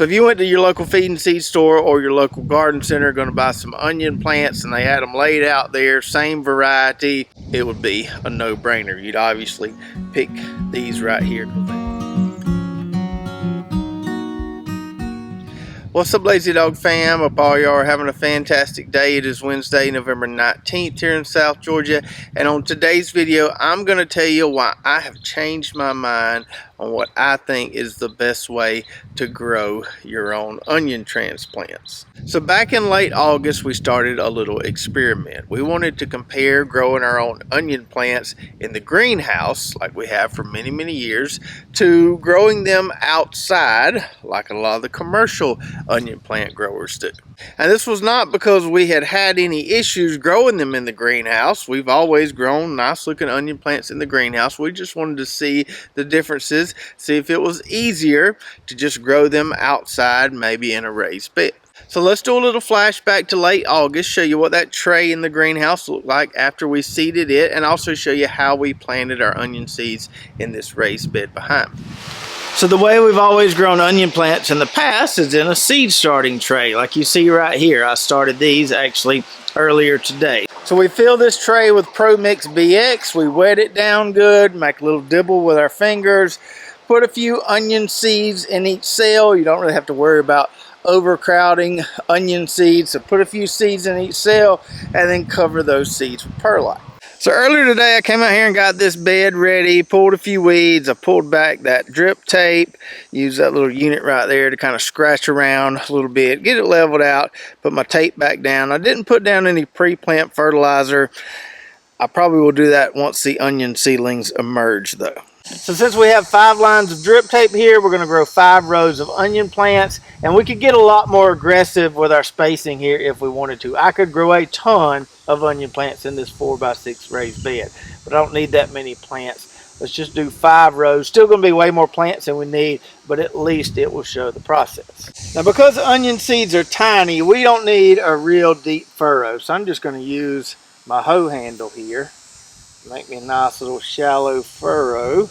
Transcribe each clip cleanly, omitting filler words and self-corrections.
So if you went to your local feed and seed store or your local garden center going to buy some onion plants and they had them laid out there, same variety, it would be a no-brainer. You'd obviously pick these right here. What's up, Lazy Dog fam? Hope all y'all are having a fantastic day. It is Wednesday, November 19th here in South Georgia. And on today's video, I'm going to tell you why I have changed my mind on what I think is the best way to grow your own onion transplants. So back in late August, we started a little experiment. We wanted to compare growing our own onion plants in the greenhouse, like we have for many, many years, to growing them outside, like a lot of the commercial onion plant growers do. And this was not because we had any issues growing them in the greenhouse. We've always grown nice looking onion plants in the greenhouse. We just wanted to see the differences, see if it was easier to just grow them outside, maybe in a raised bed. So let's do a little flashback to late August, show you what that tray in the greenhouse looked like after we seeded it, and also show you how we planted our onion seeds in this raised bed behind me. So the way we've always grown onion plants in the past is in a seed starting tray, like you see right here. I started these actually earlier today. So we fill this tray with Pro Mix BX, we wet it down good, make a little dibble with our fingers, put a few onion seeds in each cell. You don't really have to worry about overcrowding onion seeds, so put a few seeds in each cell and then cover those seeds with perlite. So earlier today I came out here and got this bed ready, pulled a few weeds, I pulled back that drip tape, used that little unit right there to kind of scratch around a little bit, get it leveled out, put my tape back down. I didn't put down any pre-plant fertilizer. I probably will do that once the onion seedlings emerge though. So since we have 5 lines of drip tape here, we're going to grow 5 rows of onion plants, and we could get a lot more aggressive with our spacing here if we wanted to. I could grow a ton of onion plants in this 4x6 raised bed, but I don't need that many plants. Let's just do 5 rows. Still going to be way more plants than we need, but at least it will show the process. Now because onion seeds are tiny, we don't need a real deep furrow, so I'm just going to use my hoe handle here. Make me a nice little shallow furrow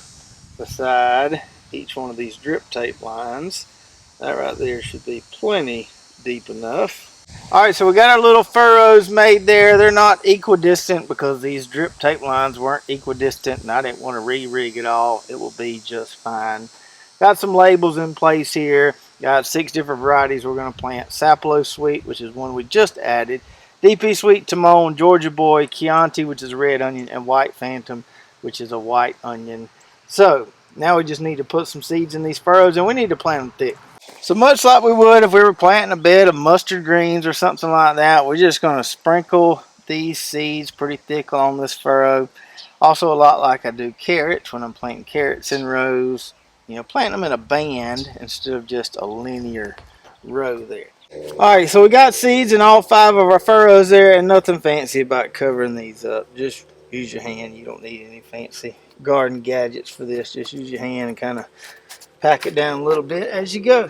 beside each one of these drip tape lines. That right there should be plenty deep enough. Alright, so we got our little furrows made there. They're not equidistant because these drip tape lines weren't equidistant and I didn't want to re-rig it all. It will be just fine. Got some labels in place here. Got 6 different varieties we're going to plant. Sapelo Sweet, which is one we just added. DP Sweet, Timon, Georgia Boy, Chianti, which is a red onion, and White Phantom, which is a white onion. So now we just need to put some seeds in these furrows, and we need to plant them thick. So much like we would if we were planting a bed of mustard greens or something like that, we're just going to sprinkle these seeds pretty thick along this furrow. Also a lot like I do carrots when I'm planting carrots in rows. You know, plant them in a band instead of just a linear row there. Alright, so we got seeds in all 5 of our furrows there, and nothing fancy about covering these up. Just use your hand. You don't need any fancy garden gadgets for this. Just use your hand and kind of pack it down a little bit as you go.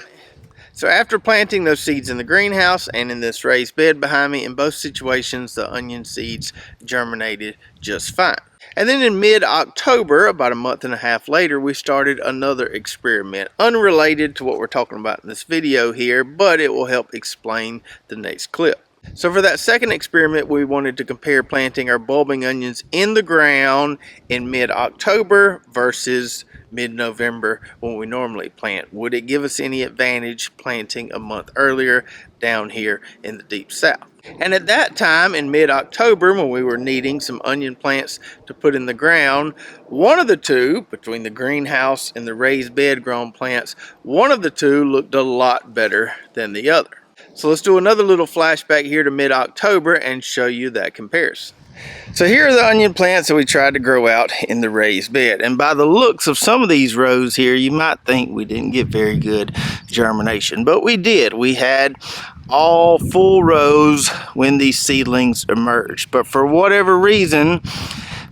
So after planting those seeds in the greenhouse and in this raised bed behind me, in both situations the onion seeds germinated just fine. And then in mid-October, about a month and a half later, we started another experiment, unrelated to what we're talking about in this video here, but it will help explain the next clip. So for that second experiment, we wanted to compare planting our bulbing onions in the ground in mid-October versus mid-November when we normally plant. Would it give us any advantage planting a month earlier down here in the deep south? And at that time in mid-October, when we were needing some onion plants to put in the ground, one of the two, between the greenhouse and the raised bed grown plants, one of the two looked a lot better than the other. So let's do another little flashback here to mid-October and show you that comparison. So here are the onion plants that we tried to grow out in the raised bed, and by the looks of some of these rows here, you might think we didn't get very good germination, but we did. We had all full rows when these seedlings emerged, but for whatever reason,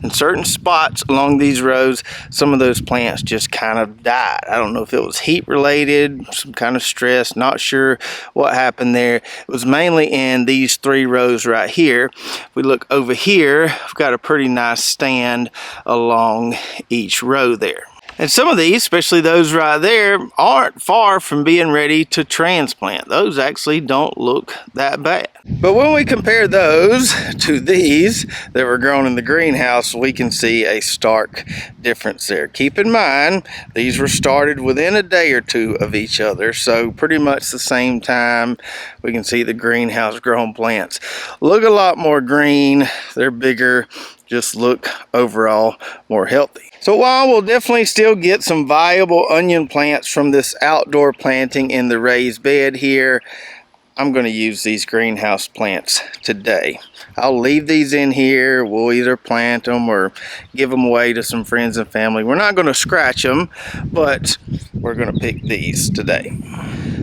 in certain spots along these rows, some of those plants just kind of died. I don't know if it was heat related, some kind of stress, not sure what happened there. It was mainly in these 3 rows right here. If we look over here, we've got a pretty nice stand along each row there. And some of these, especially those right there, aren't far from being ready to transplant. Those actually don't look that bad. But when we compare those to these that were grown in the greenhouse, we can see a stark difference there. Keep in mind, these were started within a day or two of each other, so pretty much the same time. We can see the greenhouse grown plants look a lot more green. They're bigger, just look overall more healthy. So while we'll definitely still get some viable onion plants from this outdoor planting in the raised bed here, I'm going to use these greenhouse plants today. I'll leave these in here. We'll either plant them or give them away to some friends and family. We're not going to scratch them, but we're going to pick these today.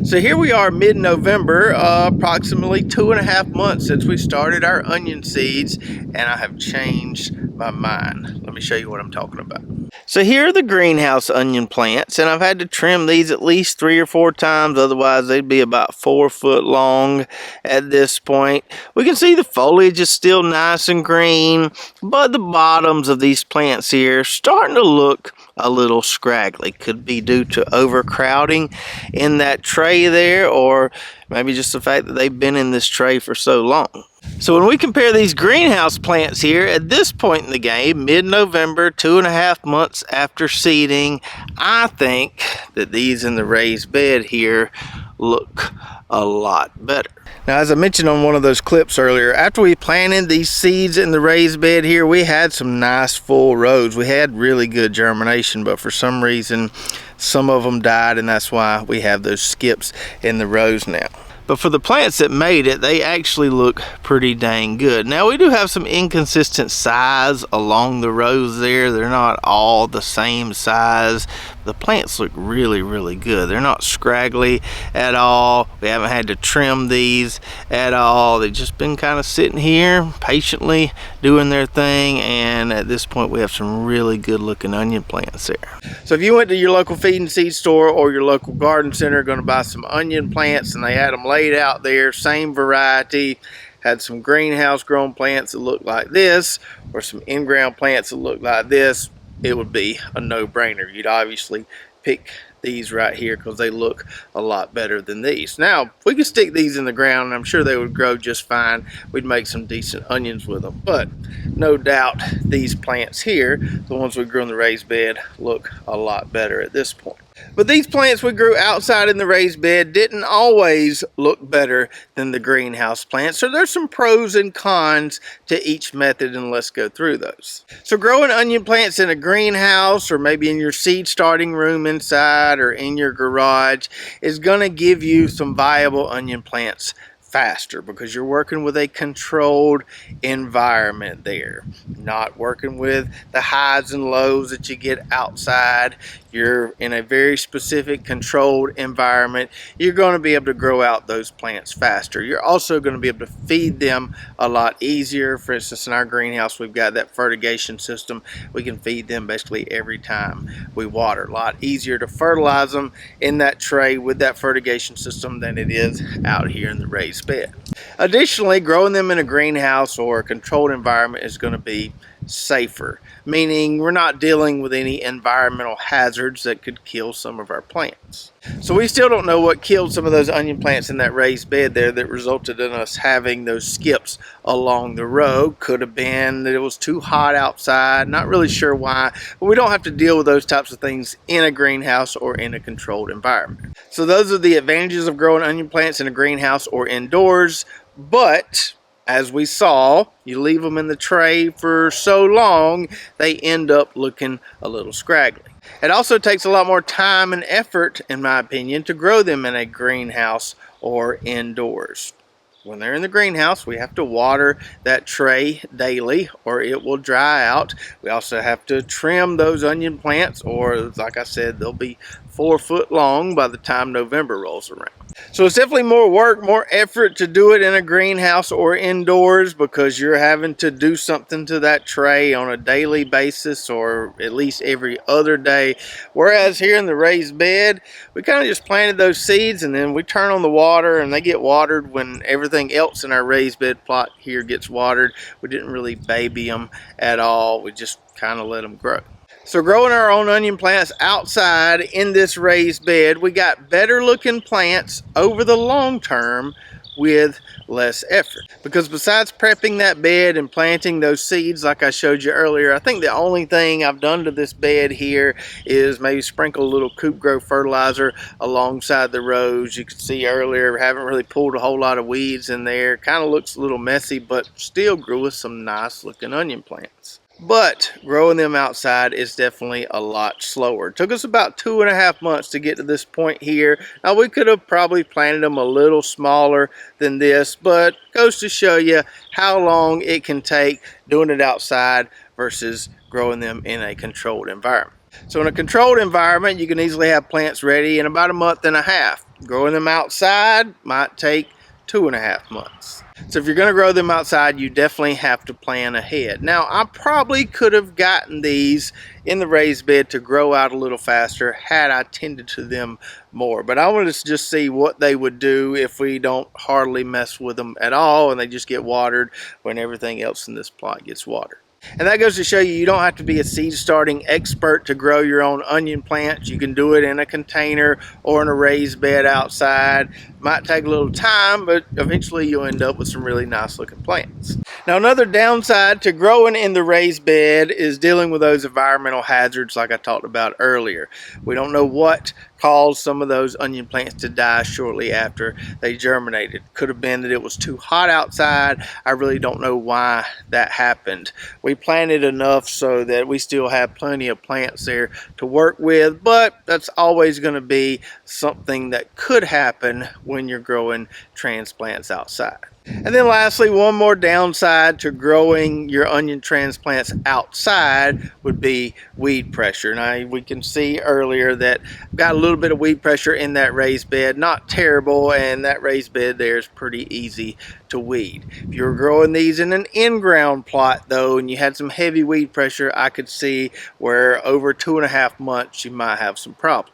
So here we are mid-November, approximately 2.5 months since we started our onion seeds, and I have changed my mind. Let me show you what I'm talking about. So here are the greenhouse onion plants, and I've had to trim these at least 3 or 4 times, otherwise they'd be about 4 foot long at this point. We can see the foliage is still nice and green, but the bottoms of these plants here are starting to look a little scraggly. Could be due to overcrowding in that tray there, or maybe just the fact that they've been in this tray for so long. So when we compare these greenhouse plants here at this point in the game, mid-November, 2.5 months after seeding, I think that these in the raised bed here look a lot better. Now, as I mentioned on one of those clips earlier, after we planted these seeds in the raised bed here, we had some nice full rows. We had really good germination, but for some reason, some of them died, and that's why we have those skips in the rows now. But for the plants that made it, they actually look pretty dang good. Now, we do have some inconsistent size along the rows there. They're not all the same size. The plants look really, really good. They're not scraggly at all. We haven't had to trim these at all. They've just been kind of sitting here patiently doing their thing, and at this point we have some really good looking onion plants there. So if you went to your local feed and seed store or your local garden center going to buy some onion plants and they had them laid out there, same variety, had some greenhouse grown plants that look like this or some in-ground plants that look like this, it would be a no-brainer. You'd obviously pick these right here because they look a lot better than these. Now, we could stick these in the ground and I'm sure they would grow just fine. We'd make some decent onions with them, but no doubt these plants here, the ones we grew in the raised bed, look a lot better at this point. But these plants we grew outside in the raised bed didn't always look better than the greenhouse plants. So there's some pros and cons to each method, and let's go through those. So growing onion plants in a greenhouse or maybe in your seed starting room inside or in your garage is going to give you some viable onion plants faster because you're working with a controlled environment there, not working with the highs and lows that you get outside. You're in a very specific controlled environment. You're going to be able to grow out those plants faster. You're also going to be able to feed them a lot easier. For instance, in our greenhouse, we've got that fertigation system. We can feed them basically every time we water. A lot easier to fertilize them in that tray with that fertigation system than it is out here in the raised bed. Additionally, growing them in a greenhouse or a controlled environment is going to be safer, meaning we're not dealing with any environmental hazards that could kill some of our plants. So we still don't know what killed some of those onion plants in that raised bed there that resulted in us having those skips along the row. Could have been that it was too hot outside, not really sure why, but we don't have to deal with those types of things in a greenhouse or in a controlled environment. So those are the advantages of growing onion plants in a greenhouse or indoors, but as we saw, you leave them in the tray for so long, they end up looking a little scraggly. It also takes a lot more time and effort, in my opinion, to grow them in a greenhouse or indoors. When they're in the greenhouse, we have to water that tray daily or it will dry out. We also have to trim those onion plants, or like I said, they'll be 4 foot long by the time November rolls around. So it's definitely more work, more effort to do it in a greenhouse or indoors because you're having to do something to that tray on a daily basis or at least every other day. Whereas here in the raised bed, we kind of just planted those seeds and then we turn on the water and they get watered when everything else in our raised bed plot here gets watered. We didn't really baby them at all. We just kind of let them grow. So growing our own onion plants outside in this raised bed, we got better looking plants over the long term with less effort. Because besides prepping that bed and planting those seeds like I showed you earlier, I think the only thing I've done to this bed here is maybe sprinkle a little coop grow fertilizer alongside the rows. You could see earlier, haven't really pulled a whole lot of weeds in there. Kind of looks a little messy, but still grew us some nice looking onion plants. But growing them outside is definitely a lot slower. It took us about 2.5 months to get to this point here. Now we could have probably planted them a little smaller than this, but goes to show you how long it can take doing it outside versus growing them in a controlled environment. So in a controlled environment, you can easily have plants ready in about 1.5 months. Growing them outside might take 2.5 months. So if you're going to grow them outside, you definitely have to plan ahead. Now, I probably could have gotten these in the raised bed to grow out a little faster had I tended to them more. But I wanted to just see what they would do if we don't hardly mess with them at all and they just get watered when everything else in this plot gets watered. And that goes to show you, you don't have to be a seed starting expert to grow your own onion plants. You can do it in a container or in a raised bed outside. Might take a little time, but eventually you'll end up with some really nice looking plants. Now another downside to growing in the raised bed is dealing with those environmental hazards like I talked about earlier. We don't know what caused some of those onion plants to die shortly after they germinated. Could have been that it was too hot outside. I really don't know why that happened. We planted enough so that we still have plenty of plants there to work with, but that's always going to be something that could happen when you're growing transplants outside. And then lastly, one more downside to growing your onion transplants outside would be weed pressure. Now we can see earlier that I've got a little bit of weed pressure in that raised bed, not terrible, and that raised bed there is pretty easy to weed. If you're growing these in an in-ground plot though, and you had some heavy weed pressure, I could see where over 2.5 months you might have some problems.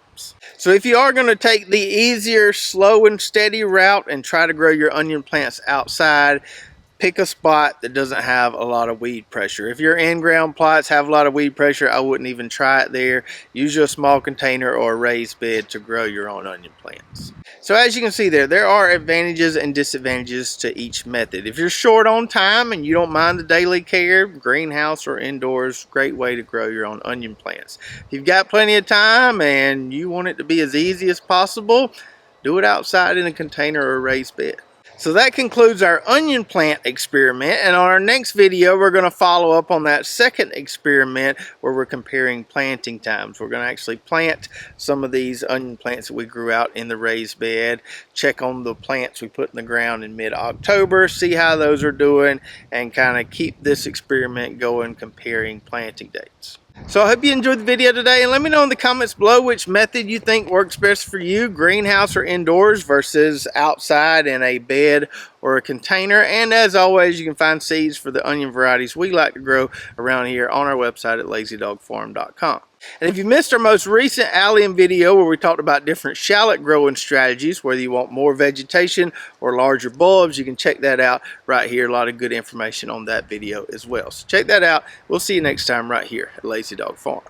So if you are going to take the easier, slow and steady route and try to grow your onion plants outside, pick a spot that doesn't have a lot of weed pressure. If your in-ground plots have a lot of weed pressure, I wouldn't even try it there. Use a small container or a raised bed to grow your own onion plants. So as you can see there are advantages and disadvantages to each method. If you're short on time and you don't mind the daily care, greenhouse or indoors, great way to grow your own onion plants. If you've got plenty of time and you want it to be as easy as possible, do it outside in a container or a raised bed. So that concludes our onion plant experiment, and on our next video we're going to follow up on that second experiment where we're comparing planting times. We're going to actually plant some of these onion plants that we grew out in the raised bed, check on the plants we put in the ground in mid-October, see how those are doing, and kind of keep this experiment going comparing planting dates. So I hope you enjoyed the video today, and let me know in the comments below which method you think works best for you, greenhouse or indoors versus outside in a bed or a container. And as always, you can find seeds for the onion varieties we like to grow around here on our website at lazydogfarm.com. And if you missed our most recent allium video where we talked about different shallot growing strategies, whether you want more vegetation or larger bulbs, you can check that out right here. A lot of good information on that video as well. So check that out. We'll see you next time right here at Lazy Dog Farm.